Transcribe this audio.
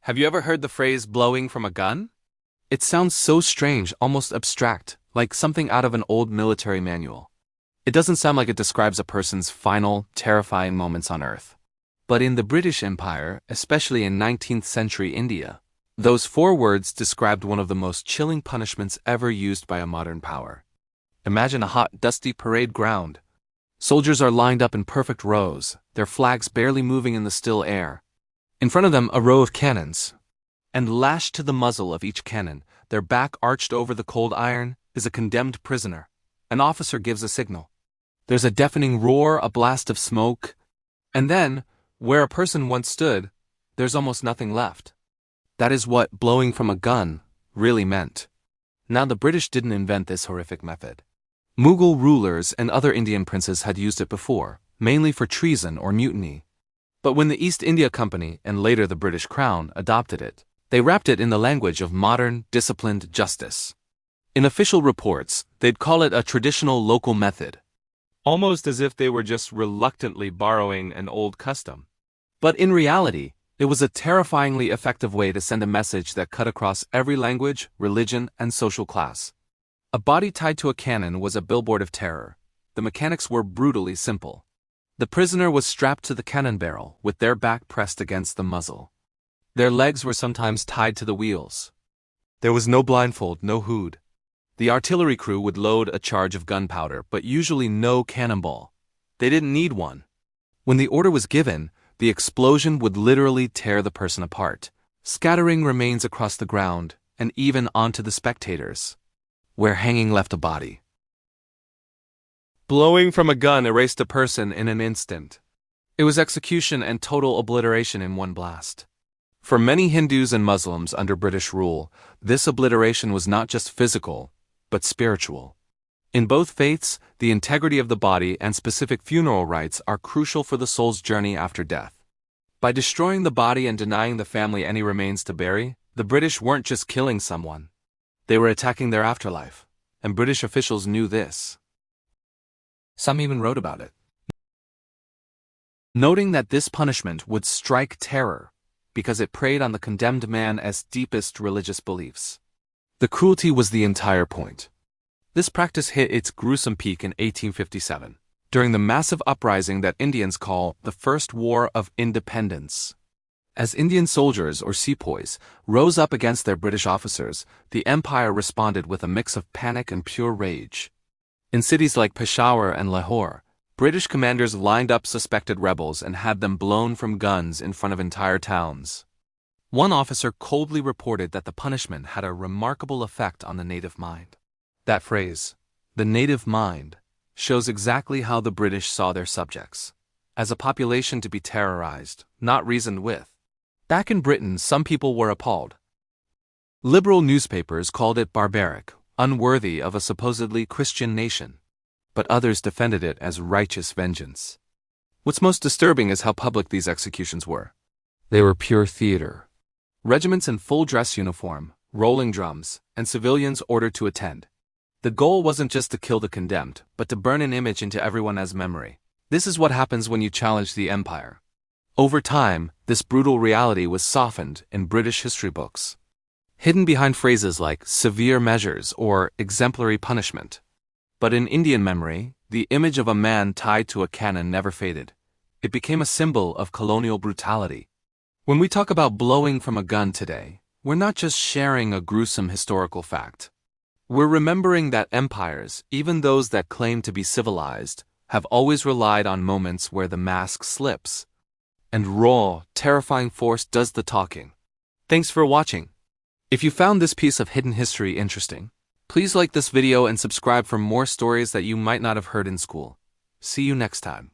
Have you ever heard the phrase blowing from a gun? It sounds so strange, almost abstract, like something out of an old military manual. It doesn't sound like it describes a person's final, terrifying moments on Earth. But in the British Empire, especially in 19th century India, those 4 words described one of the most chilling punishments ever used by a modern power. Imagine a hot, dusty parade ground. Soldiers are lined up in perfect rows, their flags barely moving in the still air. In front of them, a row of cannons. And lashed to the muzzle of each cannon, their back arched over the cold iron, is a condemned prisoner. An officer gives a signal. There's a deafening roar, a blast of smoke. And then, where a person once stood, there's almost nothing left. That is what blowing from a gun really meant. Now, the British didn't invent this horrific method. Mughal rulers and other Indian princes had used it before, mainly for treason or mutiny. But when the East India Company and later the British Crown adopted it, they wrapped it in the language of modern, disciplined justice. In official reports, they'd call it a traditional local method, almost as if they were just reluctantly borrowing an old custom. But in reality, it was a terrifyingly effective way to send a message that cut across every language, religion, and social class. A body tied to a cannon was a billboard of terror. The mechanics were brutally simple. The prisoner was strapped to the cannon barrel, with their back pressed against the muzzle. Their legs were sometimes tied to the wheels. There was no blindfold, no hood. The artillery crew would load a charge of gunpowder, but usually no cannonball. They didn't need one. When the order was given, the explosion would literally tear the person apart, scattering remains across the ground and even onto the spectators, where hanging left a body. Blowing from a gun erased a person in an instant. It was execution and total obliteration in one blast. For many Hindus and Muslims under British rule, this obliteration was not just physical, but spiritual. In both faiths, the integrity of the body and specific funeral rites are crucial for the soul's journey after death. By destroying the body and denying the family any remains to bury, the British weren't just killing someone. They were attacking their afterlife, and British officials knew this. Some even wrote about it, noting that this punishment would strike terror because it preyed on the condemned man's deepest religious beliefs. The cruelty was the entire point. This practice hit its gruesome peak in 1857, during the massive uprising that Indians call the First War of Independence. As Indian soldiers or sepoys rose up against their British officers, the empire responded with a mix of panic and pure rage. In cities like Peshawar and Lahore, British commanders lined up suspected rebels and had them blown from guns in front of entire towns. One officer coldly reported that the punishment had a remarkable effect on the native mind. That phrase, the native mind, shows exactly how the British saw their subjects, as a population to be terrorized, not reasoned with. Back in Britain, some people were appalled. Liberal newspapers called it barbaric, unworthy of a supposedly Christian nation, but others defended it as righteous vengeance. What's most disturbing is how public these executions were. They were pure theater. Regiments in full dress uniform, rolling drums, and civilians ordered to attend. The goal wasn't just to kill the condemned, but to burn an image into everyone's memory. This is what happens when you challenge the empire. Over time, this brutal reality was softened in British history books, hidden behind phrases like severe measures or exemplary punishment. But in Indian memory, the image of a man tied to a cannon never faded. It became a symbol of colonial brutality. When we talk about blowing from a gun today, we're not just sharing a gruesome historical fact. We're remembering that empires, even those that claim to be civilized, have always relied on moments where the mask slips, and raw, terrifying force does the talking. Thanks for watching. If you found this piece of hidden history interesting, please like this video and subscribe for more stories that you might not have heard in school. See you next time.